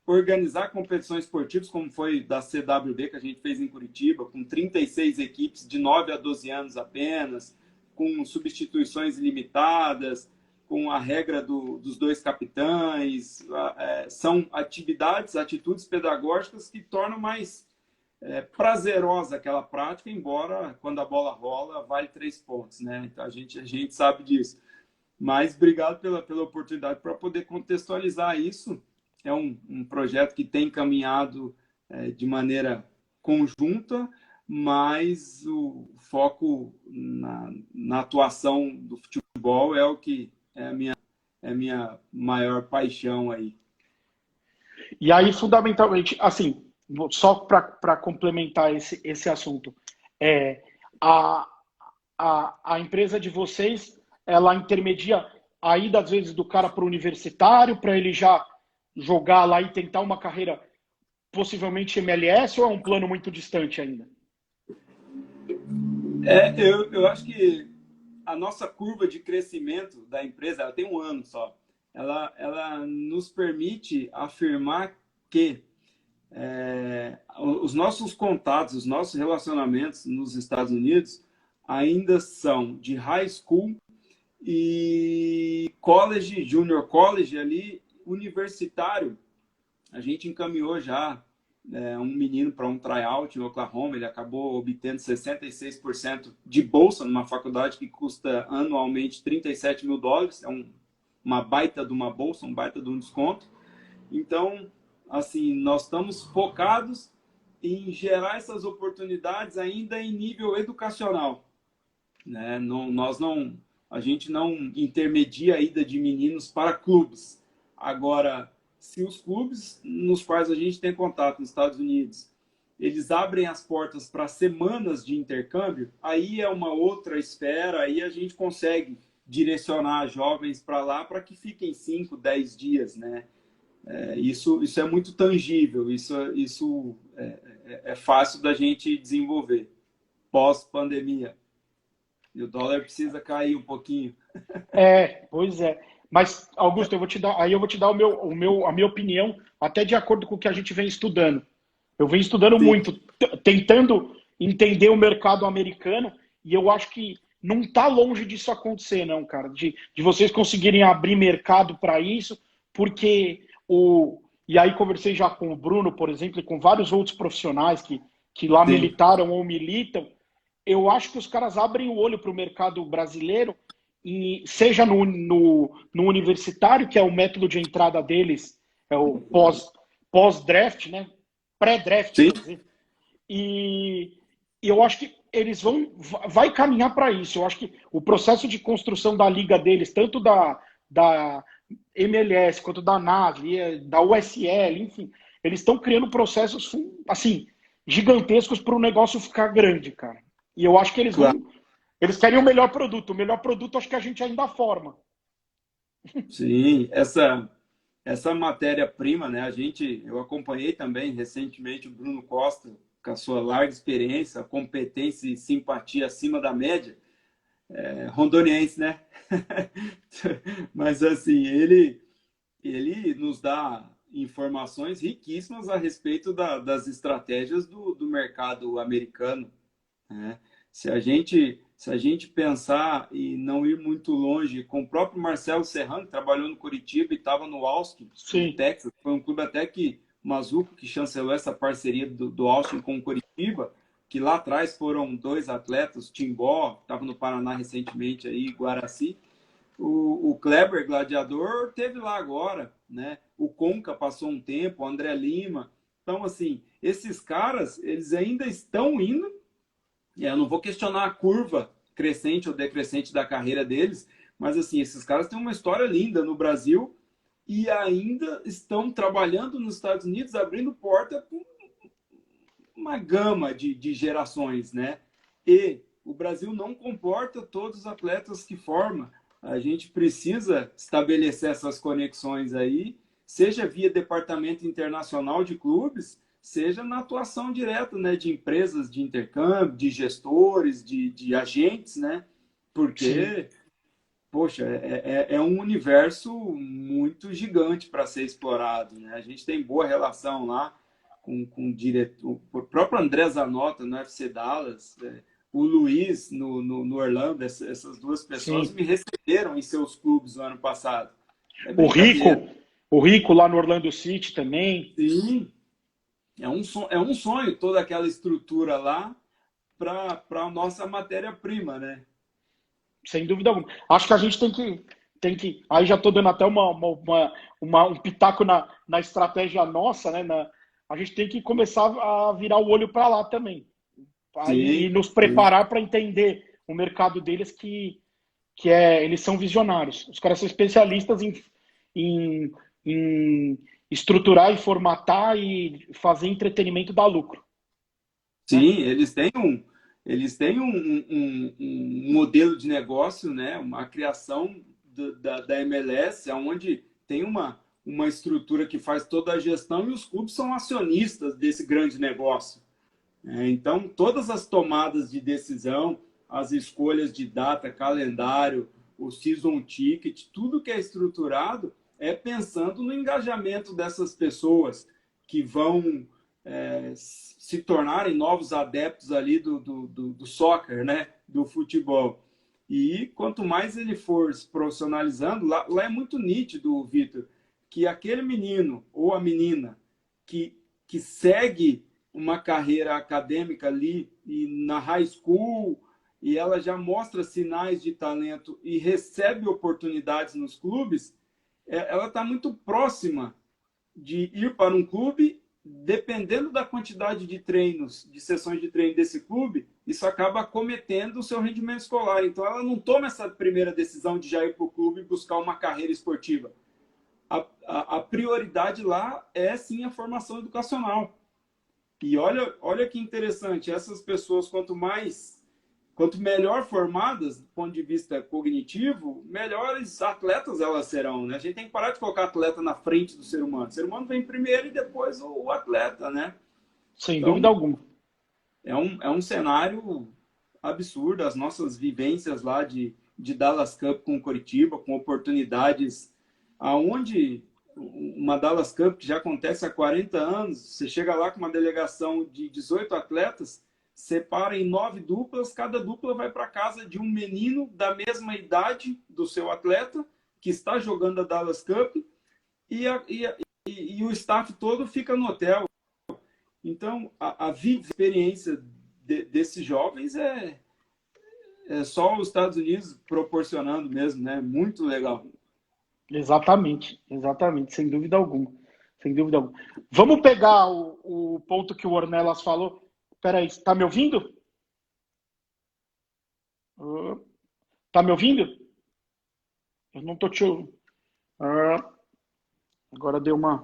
Organizar competições esportivas, como foi da CWB, que a gente fez em Curitiba, com 36 equipes de 9 a 12 anos apenas, com substituições limitadas, com a regra dos 2 capitães. São atitudes pedagógicas que tornam mais prazerosa aquela prática, embora quando a bola rola, vale 3 pontos, né? Então a gente sabe disso. Mas obrigado pela oportunidade para poder contextualizar isso. É um projeto que tem caminhado de maneira conjunta, mas o foco na atuação do futebol é o que é a minha maior paixão aí. E aí, fundamentalmente, assim, só para complementar esse assunto, é, a, a empresa de vocês, ela intermedia a ida, às vezes, do cara para o universitário, para ele já jogar lá e tentar uma carreira possivelmente MLS, ou é um plano muito distante ainda? Eu acho que a nossa curva de crescimento da empresa, ela tem um ano só. Ela nos permite afirmar que os nossos contatos, os nossos relacionamentos nos Estados Unidos ainda são de high school e college, junior college ali, universitário. A gente encaminhou já um menino para um tryout em Oklahoma, ele acabou obtendo 66% de bolsa numa faculdade que custa anualmente $37 mil, uma baita de uma bolsa, um baita de um desconto. Então, assim, nós estamos focados em gerar essas oportunidades ainda em nível educacional, né? A gente não intermedia a ida de meninos para clubes. Agora, se os clubes nos quais a gente tem contato nos Estados Unidos, eles abrem as portas para semanas de intercâmbio, aí é uma outra esfera, aí a gente consegue direcionar jovens para lá para que fiquem 5, 10 dias, né? Isso é muito tangível, isso é fácil da gente desenvolver pós-pandemia. E o dólar precisa cair um pouquinho. Pois é. Mas, Augusto, eu vou te dar a minha opinião, até de acordo com o que a gente vem estudando. Eu venho estudando Sim. muito, tentando entender o mercado americano, e eu acho que não está longe disso acontecer, não, cara. De vocês conseguirem abrir mercado para isso, porque E aí conversei já com o Bruno, por exemplo, e com vários outros profissionais que lá Sim. militaram ou militam. Eu acho que os caras abrem o olho para o mercado brasileiro, e seja no universitário, que é o método de entrada deles, é o pós-draft, né? Pré-draft, Sim. quer dizer. E eu acho que eles vai caminhar para isso. Eu acho que o processo de construção da liga deles, tanto da MLS, quanto da NAV, da USL, enfim, eles estão criando processos assim gigantescos para o negócio ficar grande, cara. E eu acho que eles querem o melhor produto. O melhor produto acho que a gente ainda forma. Sim, essa matéria-prima, né? Eu acompanhei também recentemente o Bruno Costa, com a sua larga experiência, competência e simpatia acima da média, rondoniense, né? Mas assim, ele nos dá informações riquíssimas a respeito das estratégias do mercado americano, né? Se a gente pensar e não ir muito longe, com o próprio Marcelo Serrano, que trabalhou no Curitiba e estava no Austin, no Texas, foi um clube até que Mazuco, que chancelou essa parceria do Austin com o Curitiba, que lá atrás foram 2 atletas, Timbó, que estava no Paraná recentemente, aí, Guaraci. O Kleber, gladiador, teve lá agora, né? O Conca passou um tempo, o André Lima. Então, assim, esses caras, eles ainda estão indo. Eu não vou questionar a curva crescente ou decrescente da carreira deles, mas, assim, esses caras têm uma história linda no Brasil e ainda estão trabalhando nos Estados Unidos, abrindo porta para uma gama de gerações, né? E o Brasil não comporta todos os atletas que forma. A gente precisa estabelecer essas conexões aí, seja via departamento internacional de clubes, seja na atuação direta, né, de empresas de intercâmbio, de gestores, de agentes, né? Porque, poxa, é um universo muito gigante para ser explorado, né? A gente tem boa relação lá com o diretor, o próprio André Zanota no FC Dallas, o Luiz no Orlando, essas duas pessoas me receberam em seus clubes no ano passado. O Rico lá no Orlando City também. Sim, é um sonho toda aquela estrutura lá para a nossa matéria-prima, né? Sem dúvida alguma. Acho que a gente tem que aí já estou dando até um pitaco na estratégia nossa, né? A gente tem que começar a virar o olho para lá também. E nos preparar para entender o mercado deles, eles são visionários. Os caras são especialistas em estruturar e formatar e fazer entretenimento dar lucro, né? Sim, eles têm um modelo de negócio, né? Uma criação da MLS, onde tem uma estrutura que faz toda a gestão e os clubes são acionistas desse grande negócio. Então, todas as tomadas de decisão, as escolhas de data, calendário, o season ticket, tudo que é estruturado é pensando no engajamento dessas pessoas que vão se tornarem novos adeptos ali do soccer, né? Do futebol. E quanto mais ele for se profissionalizando, lá é muito nítido, Vitor, que aquele menino ou a menina que segue uma carreira acadêmica ali e na high school e ela já mostra sinais de talento e recebe oportunidades nos clubes, ela está muito próxima de ir para um clube, dependendo da quantidade de treinos, de sessões de treino desse clube, isso acaba cometendo o seu rendimento escolar. Então ela não toma essa primeira decisão de já ir para o clube e buscar uma carreira esportiva. A prioridade lá é sim a formação educacional. E olha que interessante, essas pessoas, quanto melhor formadas do ponto de vista cognitivo, melhores atletas elas serão, né? A gente tem que parar de colocar atleta na frente do ser humano. O ser humano vem primeiro e depois o atleta, né? Sem Então, dúvida alguma. é um cenário absurdo. As nossas vivências lá de Dallas Cup com Coritiba, com oportunidades aonde uma Dallas Cup que já acontece há 40 anos, você chega lá com uma delegação de 18 atletas, separa em 9 duplas, cada dupla vai para casa de um menino da mesma idade do seu atleta, que está jogando a Dallas Cup, e o staff todo fica no hotel. Então, a vida, a experiência desses jovens é só os Estados Unidos proporcionando mesmo, né? Muito legal. Exatamente, exatamente, sem dúvida alguma. Sem dúvida alguma. Vamos pegar o ponto que o Ornelas falou. Peraí, está me ouvindo? Está me ouvindo? Eu não estou te ouvindo. Agora deu uma.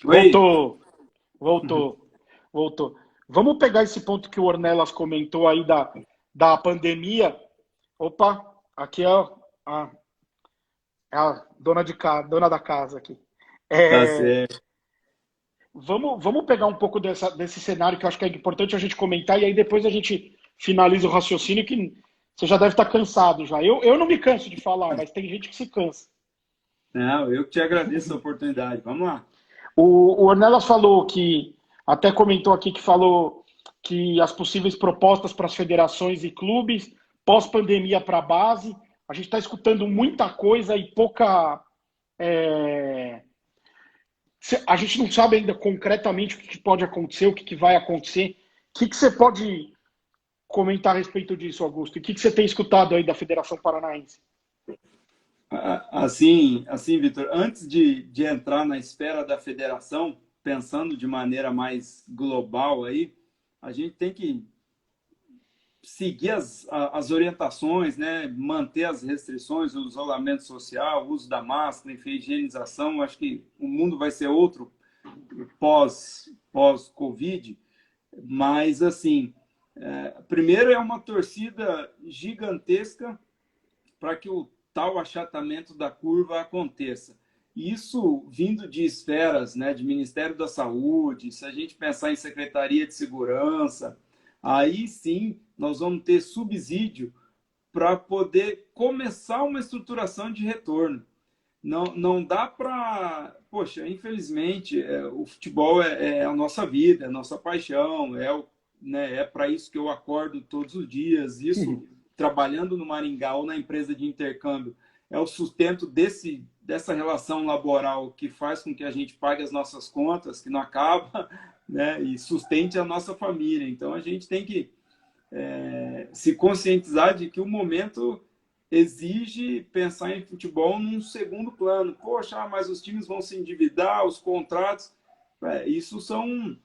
Oi. Voltou. Vamos pegar esse ponto que o Ornelas comentou aí da pandemia. Opa, aqui é a dona da casa aqui. Tá certo. Vamos pegar um pouco desse cenário que eu acho que é importante a gente comentar e aí depois a gente finaliza o raciocínio que você já deve estar cansado já. Eu não me canso de falar, mas tem gente que se cansa. Não, eu que te agradeço a oportunidade. Vamos lá. O Ornelas falou que, até comentou aqui que falou que as possíveis propostas para as federações e clubes, pós-pandemia para a base, a gente está escutando muita coisa e pouca. A gente não sabe ainda concretamente o que pode acontecer, o que vai acontecer. O que você pode comentar a respeito disso, Augusto? E o que você tem escutado aí da Federação Paranaense? Assim, Vitor, antes de entrar na esfera da federação, pensando de maneira mais global aí, a gente tem que seguir as orientações, né? Manter as restrições, o isolamento social, o uso da máscara, enfim, higienização. Acho que o mundo vai ser outro pós-Covid, mas assim, primeiro é uma torcida gigantesca para que o tal achatamento da curva aconteça. Isso vindo de esferas, né, de Ministério da Saúde, se a gente pensar em Secretaria de Segurança, aí sim nós vamos ter subsídio para poder começar uma estruturação de retorno. Não dá para... Poxa, infelizmente, o futebol é a nossa vida, é a nossa paixão, né, é para isso que eu acordo todos os dias. Isso, trabalhando no Maringá ou na empresa de intercâmbio, é o sustento dessa relação laboral que faz com que a gente pague as nossas contas, que não acaba, né, e sustente a nossa família. Então, a gente tem que se conscientizar de que o momento exige pensar em futebol num segundo plano. Poxa, mas os times vão se endividar, os contratos. Isso são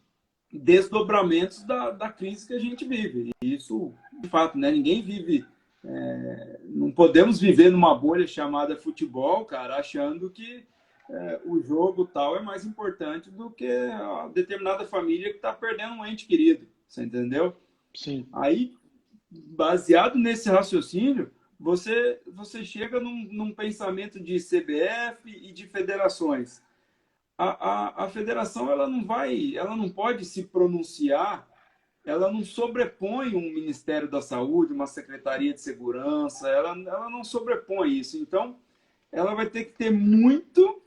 desdobramentos da crise que a gente vive. Isso, de fato, né? Ninguém vive... não podemos viver numa bolha chamada futebol, cara, achando que o jogo tal é mais importante do que a determinada família que está perdendo um ente querido. Você entendeu? Sim. Aí, baseado nesse raciocínio, você chega num pensamento de CBF e de federações. A federação ela não pode se pronunciar, ela não sobrepõe um Ministério da Saúde, uma Secretaria de Segurança, ela não sobrepõe isso. Então, ela vai ter que ter muito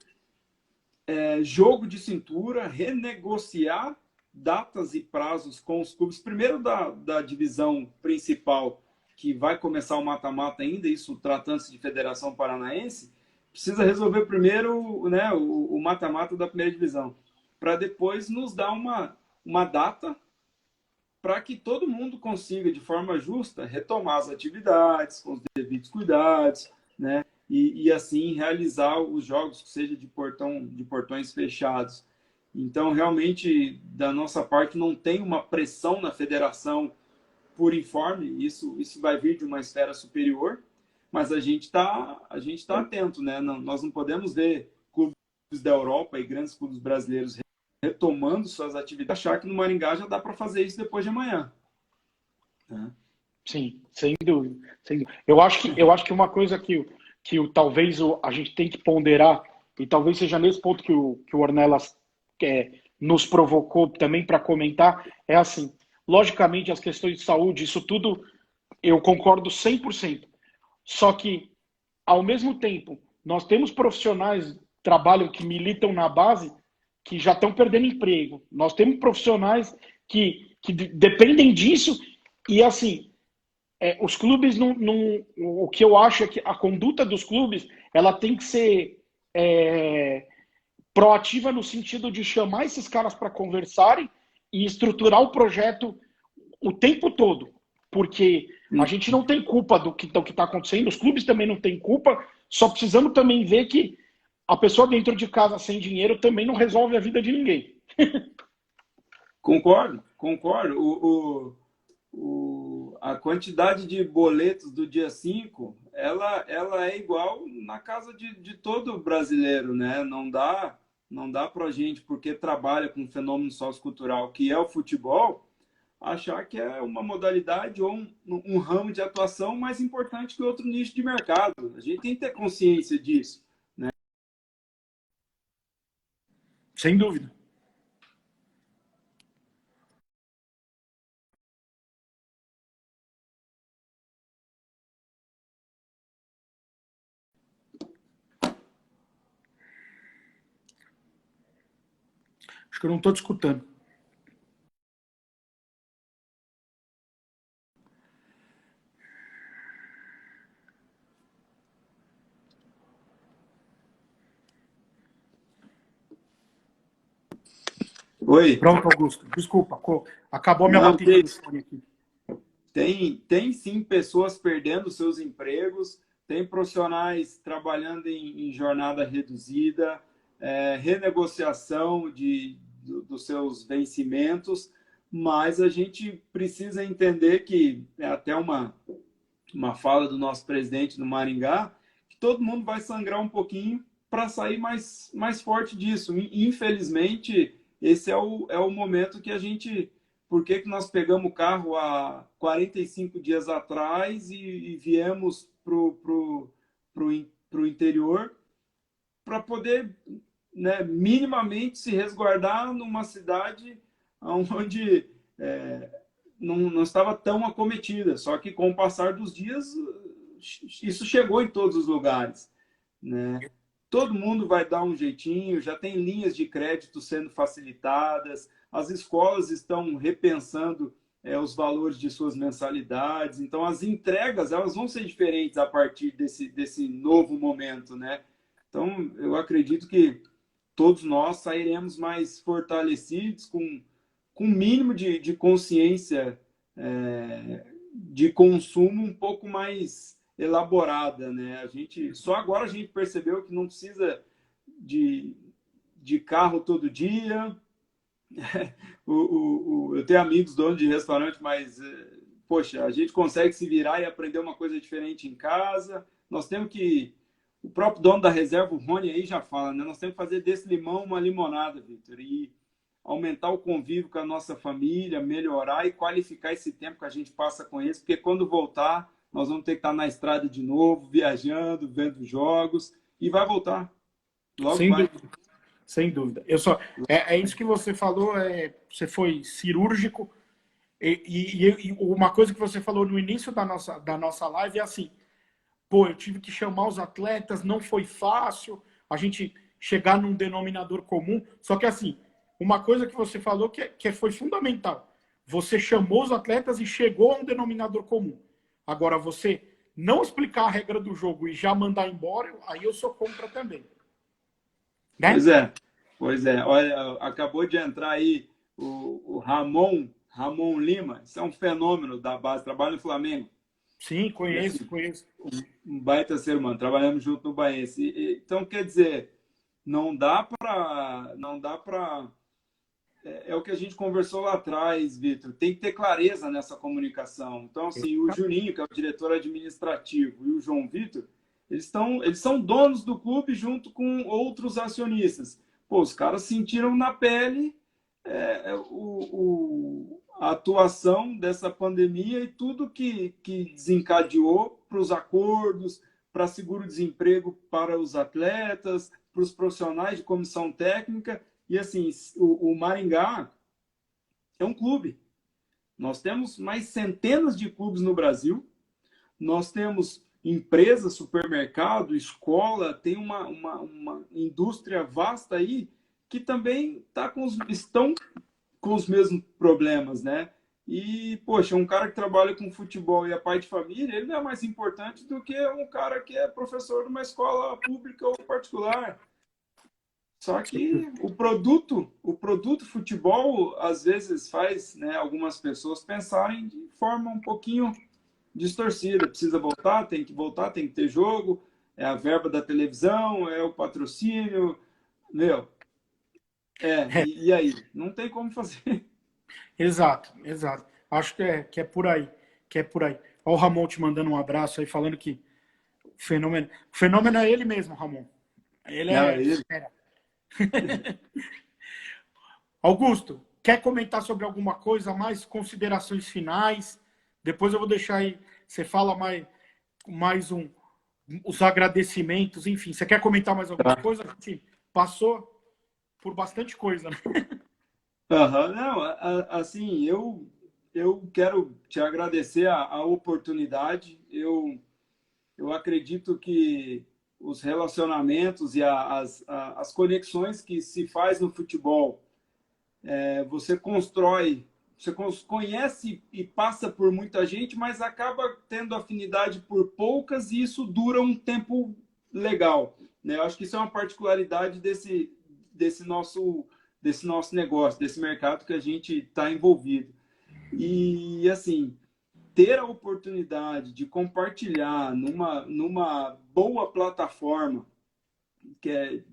jogo de cintura, renegociar datas e prazos com os clubes, primeiro da divisão principal, que vai começar o mata-mata ainda, isso tratando-se de Federação Paranaense, precisa resolver primeiro, né, o mata-mata da primeira divisão, para depois nos dar uma data para que todo mundo consiga, de forma justa, retomar as atividades, com os devidos cuidados, né, e assim realizar os jogos, seja de portões fechados. Então, realmente, da nossa parte, não tem uma pressão na federação por informe, isso vai vir de uma esfera superior, mas a gente tá atento, né? Nós não podemos ver clubes da Europa e grandes clubes brasileiros retomando suas atividades, achar que no Maringá já dá para fazer isso depois de amanhã. Né? Sim, sem dúvida. Sem dúvida. Eu acho que uma coisa que talvez a gente tem que ponderar, e talvez seja nesse ponto que o Ornelas nos provocou também para comentar, é assim, logicamente as questões de saúde, isso tudo eu concordo 100%. Só que, ao mesmo tempo, nós temos profissionais que trabalham, que militam na base, que já estão perdendo emprego. Nós temos profissionais que dependem disso e, assim, os clubes o que eu acho é que a conduta dos clubes ela tem que ser proativa no sentido de chamar esses caras para conversarem e estruturar o projeto o tempo todo, porque a gente não tem culpa do que está acontecendo, os clubes também não têm culpa, só precisamos também ver que a pessoa dentro de casa sem dinheiro também não resolve a vida de ninguém. Concordo. A quantidade de boletos do dia 5, ela é igual na casa de todo brasileiro, né? Não dá para a gente, porque trabalha com um fenômeno sociocultural que é o futebol, achar que é uma modalidade ou um ramo de atuação mais importante que outro nicho de mercado. A gente tem que ter consciência disso. Né? Sem dúvida. Acho que eu não estou te escutando. Oi. Pronto, Augusto. Desculpa, acabou a minha bateria do fone aqui. Tem sim pessoas perdendo seus empregos, tem profissionais trabalhando em jornada reduzida, renegociação dos seus vencimentos, mas a gente precisa entender que, é até uma fala do nosso presidente do Maringá, que todo mundo vai sangrar um pouquinho para sair mais forte disso. Infelizmente, esse é o momento que a gente... Por que nós pegamos o carro há 45 dias atrás e viemos para o interior para poder, né, minimamente se resguardar numa cidade onde não estava tão acometida. Só que com o passar dos dias, isso chegou em todos os lugares. Né? Todo mundo vai dar um jeitinho, já tem linhas de crédito sendo facilitadas, as escolas estão repensando os valores de suas mensalidades, então as entregas elas vão ser diferentes a partir desse novo momento. Né? Então, eu acredito que todos nós sairemos mais fortalecidos, com um mínimo de consciência de consumo um pouco mais elaborada, né? Só agora a gente percebeu que não precisa de carro todo dia. Eu tenho amigos donos de restaurante, mas, poxa, a gente consegue se virar e aprender uma coisa diferente em casa. Nós temos que... O próprio dono da reserva, o Rony, aí já fala, né? Nós temos que fazer desse limão uma limonada, Vitor, e aumentar o convívio com a nossa família, melhorar e qualificar esse tempo que a gente passa com eles, porque quando voltar, nós vamos ter que estar na estrada de novo, viajando, vendo jogos, e vai voltar. Logo Sem vai. dúvida. Sem dúvida. É isso que você falou, você foi cirúrgico. E uma coisa que você falou no início da nossa live é assim: pô, eu tive que chamar os atletas, não foi fácil a gente chegar num denominador comum. Só que assim, uma coisa que você falou que foi fundamental: você chamou os atletas e chegou a um denominador comum. Agora, você não explicar a regra do jogo e já mandar embora, aí eu sou contra também. Né? Pois é. Olha, acabou de entrar aí o Ramon Lima. Isso é um fenômeno da base, trabalha no Flamengo. Sim, conheço, assim, conheço. Um baita ser humano, trabalhamos junto no Baense. Então, quer dizer, não dá para é o que a gente conversou lá atrás, Vitor. Tem que ter clareza nessa comunicação. Então, assim, o Juninho, que é o diretor administrativo, e o João Vitor, eles são donos do clube junto com outros acionistas. Pô, os caras sentiram na pele a atuação dessa pandemia e tudo que desencadeou para os acordos, para seguro-desemprego para os atletas, para os profissionais de comissão técnica. E assim, o Maringá é um clube. Nós temos mais centenas de clubes no Brasil. Nós temos empresas, supermercado, escola, tem uma indústria vasta aí que também estão com os mesmos problemas, né? E, poxa, um cara que trabalha com futebol e é pai de família, ele não é mais importante do que um cara que é professor de uma escola pública ou particular. Só que o produto futebol, às vezes, faz, né, algumas pessoas pensarem de forma um pouquinho distorcida. Precisa voltar, tem que ter jogo, é a verba da televisão, é o patrocínio. Meu, e aí? Não tem como fazer. Exato, exato. Acho que é por aí. Que é por aí. Olha o Ramon te mandando um abraço aí, falando que o fenômeno é ele mesmo, Ramon. Ele Não, é. ele... Augusto, quer comentar sobre alguma coisa mais? Considerações finais? Depois eu vou deixar aí. Você fala mais os agradecimentos, enfim. Você quer comentar mais alguma coisa? A gente passou por bastante coisa, né? Não, assim, eu quero te agradecer a oportunidade. Eu acredito que os relacionamentos e as conexões que se faz no futebol, você constrói, você conhece e passa por muita gente, mas acaba tendo afinidade por poucas e isso dura um tempo legal, né? Eu acho que isso é uma particularidade desse nosso negócio, desse mercado que a gente está envolvido. E, assim, ter a oportunidade de compartilhar numa boa plataforma que é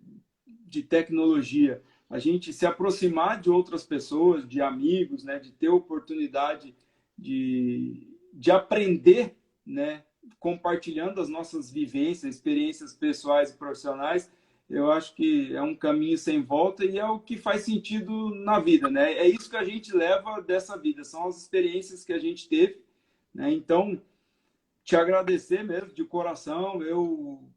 de tecnologia, a gente se aproximar de outras pessoas, de amigos, né, de ter oportunidade de aprender, né, compartilhando as nossas vivências, experiências pessoais e profissionais, eu acho que é um caminho sem volta e é o que faz sentido na vida, né? É isso que a gente leva dessa vida, são as experiências que a gente teve, né? Então, te agradecer mesmo de coração. Eu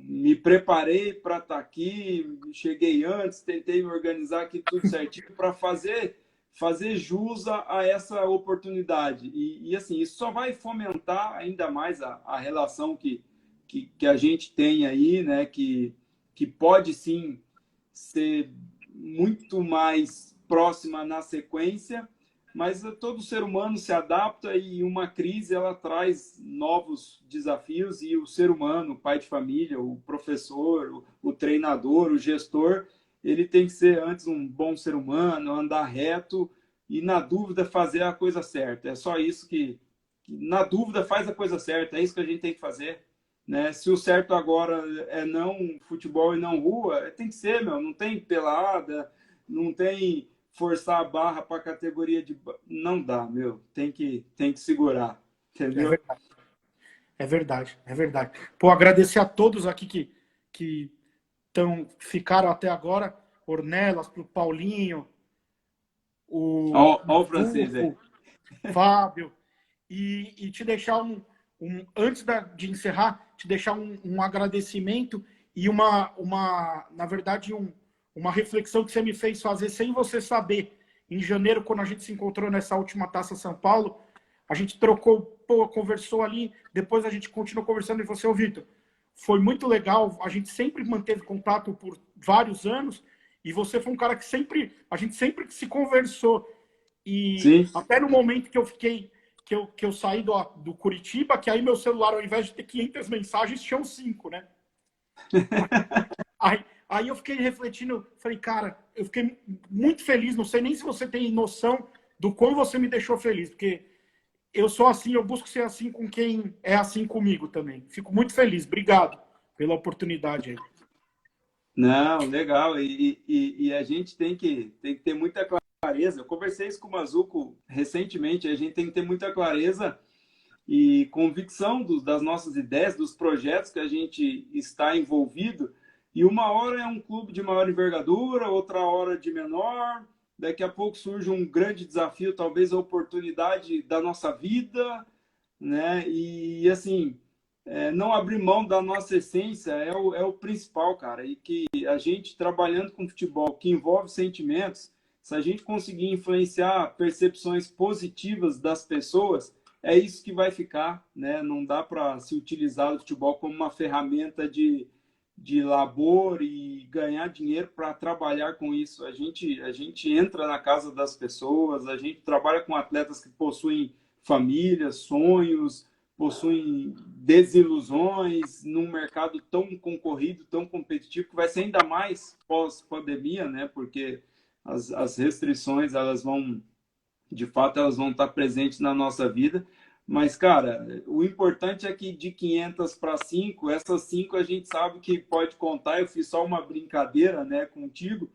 me preparei para estar aqui, cheguei antes, tentei me organizar aqui tudo certinho para fazer jus a essa oportunidade. E assim, isso só vai fomentar ainda mais a relação que a gente tem aí, né? Que pode sim ser muito mais próxima na sequência, mas todo ser humano se adapta e uma crise ela traz novos desafios e o ser humano, o pai de família, o professor, o treinador, o gestor, ele tem que ser antes um bom ser humano, andar reto e na dúvida fazer a coisa certa. É só isso que na dúvida, faz a coisa certa. É isso que a gente tem que fazer. Né? Se o certo agora é não futebol e não rua, tem que ser, meu. Não tem pelada, não tem forçar a barra para a categoria de... Não dá, meu. Tem que segurar, É entendeu? verdade. É verdade, é verdade. Pô, agradecer a todos aqui que ficaram até agora. Ornelas, pro Paulinho, o Ó o francês aí. Vulco, Fábio. E te deixar antes de encerrar, te deixar um agradecimento e na verdade, uma reflexão que você me fez fazer sem você saber. Em janeiro, quando a gente se encontrou nessa última Taça São Paulo, a gente trocou, pô, conversou ali, depois a gente continuou conversando e você, ô Vitor, foi muito legal, a gente sempre manteve contato por vários anos e você foi um cara que a gente sempre se conversou. E Sim. até no momento que eu fiquei, que eu saí do Curitiba, que aí meu celular, ao invés de ter 500 mensagens, tinham 5, né? Aí eu fiquei refletindo, falei, cara, eu fiquei muito feliz, não sei nem se você tem noção do quão você me deixou feliz, porque eu sou assim, eu busco ser assim com quem é assim comigo também. Fico muito feliz, obrigado pela oportunidade aí. Não, legal. E a gente tem que ter muita clareza. Eu conversei isso com o Mazuco recentemente. A gente tem que ter muita clareza e convicção das nossas ideias, dos projetos que a gente está envolvido. E uma hora é um clube de maior envergadura, outra hora de menor. Daqui a pouco surge um grande desafio, talvez a oportunidade da nossa vida, né? E assim, não abrir mão da nossa essência é o principal, cara. E que a gente, trabalhando com futebol, que envolve sentimentos, se a gente conseguir influenciar percepções positivas das pessoas, é isso que vai ficar, né? Não dá para se utilizar o futebol como uma ferramenta de labor e ganhar dinheiro para trabalhar com isso. A gente entra na casa das pessoas, a gente trabalha com atletas que possuem famílias, sonhos, possuem desilusões num mercado tão concorrido, tão competitivo, que vai ser ainda mais pós-pandemia, né? Porque as restrições, elas vão, de fato, elas vão estar presentes na nossa vida. Mas, cara, o importante é que de 500 para 5, essas 5 a gente sabe que pode contar. Eu fiz só uma brincadeira, né, contigo,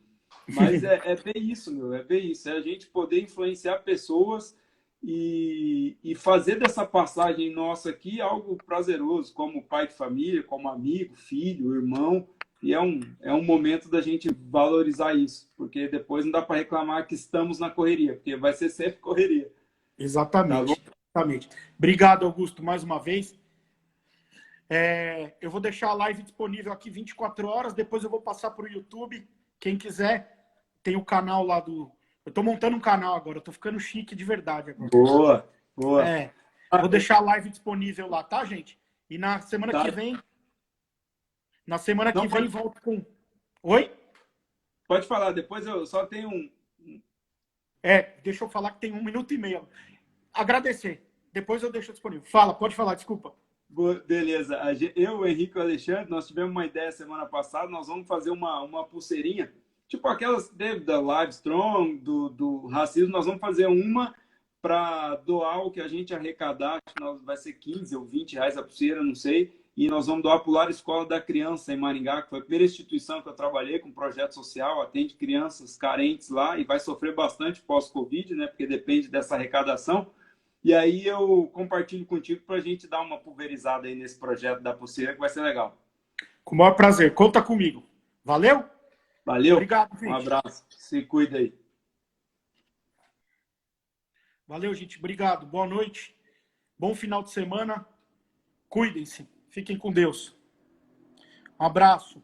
mas é bem isso, meu, é bem isso. É a gente poder influenciar pessoas e fazer dessa passagem nossa aqui algo prazeroso, como pai de família, como amigo, filho, irmão. E é um momento da gente valorizar isso, porque depois não dá para reclamar que estamos na correria, porque vai ser sempre correria. Tá bom? Exatamente, exatamente. Obrigado, Augusto, mais uma vez. Eu vou deixar a live disponível aqui 24 horas, depois eu vou passar para o YouTube. Quem quiser, tem o canal lá do... Eu estou montando um canal agora, eu estou ficando chique de verdade agora. Boa, boa. Vou deixar a live disponível lá, tá, gente? E na semana Tá. que vem... Na semana Não que vem pode... volto com... Oi? Pode falar, depois eu só tenho um... Deixa eu falar que tem 1 minuto e meio. Agradecer. Depois eu deixo disponível. Fala, pode falar, desculpa. Beleza. Eu, o Henrique e o Alexandre, nós tivemos uma ideia semana passada, nós vamos fazer uma pulseirinha, tipo aquelas da Livestrong, do racismo, nós vamos fazer uma para doar o que a gente arrecadar, acho que vai ser 15 ou 20 reais a pulseira, não sei, e nós vamos doar para o Lar Escola da Criança em Maringá, que foi a primeira instituição que eu trabalhei com projeto social, atende crianças carentes lá e vai sofrer bastante pós-Covid, né, porque depende dessa arrecadação. E aí eu compartilho contigo para a gente dar uma pulverizada aí nesse projeto da pulseira, que vai ser legal. Com o maior prazer. Conta comigo. Valeu? Valeu. Obrigado, gente. Um abraço. Se cuida aí. Valeu, gente. Obrigado. Boa noite. Bom final de semana. Cuidem-se. Fiquem com Deus. Um abraço.